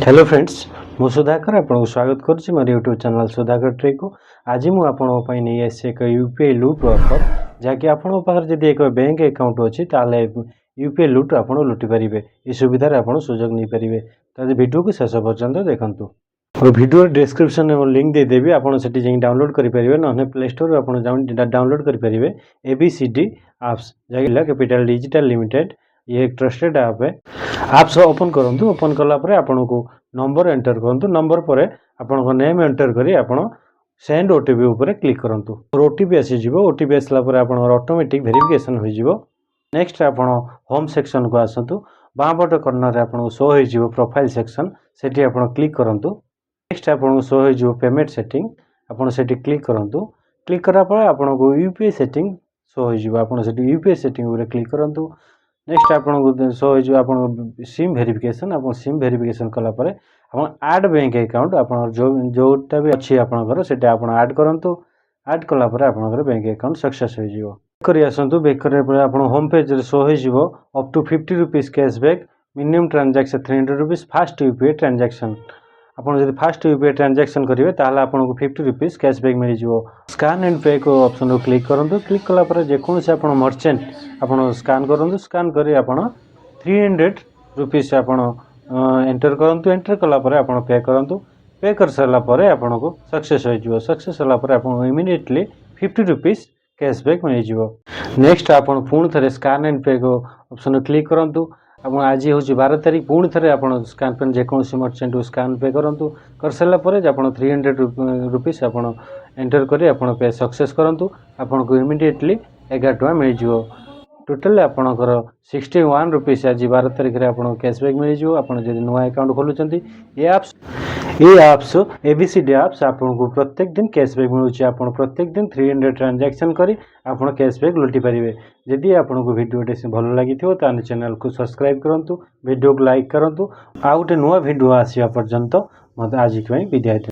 Hello friends मु सुधाकर आपको स्वागत करुच्ची मोर यूट्यूब चैनल सुधाकर ट्रे को। आज मुझे आपंपाई नहीं आसी एक यूपीआई लूट ऑफर जहाँकि आपण पाखे जब एक बैंक अकाउंट अच्छी ताल यूपीआई लूट आप लुटि पारे। ये सुविधार आप सुजोग नहीं पारे। तो वीडियो को शेष पर्यंत देखूँ और वीडियो डिस्क्रिप्शन में लिंक देदेवी आपड़ से डाउनलोड करेंगे ना प्ले स्टोर आप डाउनलोड करेंगे एबीसीडी आप्स जहाँ कैपिटल डिजिटल लिमिटेड ये एक ट्रस्टेड ऐप है। आप्स ओपन करूँ ओपन कलापर आपन को नंबर एंटर करूँ नंबर पर आपण नेम एंटर करी आपण सेंड ओटीपी उपर क्लिक करूँ और ओटीपी आसीज ओटीपी आसला आप ऑटोमेटिक वेरिफिकेशन हो। नेक्स्ट आप होम सेक्शन को आसतु बाँपट कर्नर आपको शो हो प्रोफाइल सेक्शन से आप क्लिक करूँ। नेक्स्ट आपको शो हो पेमेंट सेटिंग आपड़ से क्लिक करूँ। क्लिक करापर आपको यूपीआई सेटिंग शो हो यूपीआई सेटिंग क्लिक करूँ। नेक्स्ट आपको शो हो आप सिम वेरिफिकेशन आप सिम वेरिफिकेशन कलापर आप आड बैंक अकाउंट आप जोटा भी अच्छी आपंकर से आड करूँ। आड कलापर आप बैंक अकाउंट सक्सेस हो कर आसतु बैक आप होम पेज शो हो up to 50 rupees cashback minimum transaction 300 rupees fast UPI transaction आपड़ जब फास्ट यूपीआई ट्रांजैक्शन करेंगे ताल आपको 50 रुपीज कैशबैक मिल जाव। स्कान एंड पे को ऑप्शन को क्लिक करूँ। क्लिक कलापर जेकोसी आप मर्चेंट आप स्कान करूँ स्कान कर 300 रुपीज आप एंटर करूँ। एंटर कलापर आप पे करूँ पे कर सारापर आपन को सक्सेस हो सक्सेस होगापर आपको इमिडिएटली 50 रुपीज कैशबैक मिल जाव। नेक्स्ट आप पुणी थे स्कान एंड पे को ऑप्शन क्लिक करूँ। आप आज हूँ 12 तारीख पुणी थे आप स्कान पे जेकोसी मर्चेंट स्कान पे करूँ कर सारापर आप 300 रुपीज आप एंटर कर पे सक्सेस करूँ आपन को इमिडिएटली 11 टଙ୍କା मिल जाव। टोटाल आपणकर 61 रुपीज आज 12 तारीख में आपको कैशबैक मिल जाव। आप नुआ अकाउंट खोलुंट ये आप्स एबीसीडी आप्स आपको प्रत्येक दिन कैशबैक मिलूँ। आप प्रत्येक दिन 300 ट्रांजैक्शन करी आप कैशबैक लुटि पारे। जदि आपको वीडियो भल लगी तो चैनल को सब्सक्राइब करूँ वीडियो को लाइक करूँ। आ गोटे नुआ वीडियो आसवा पर्यंत मत आज विदाय।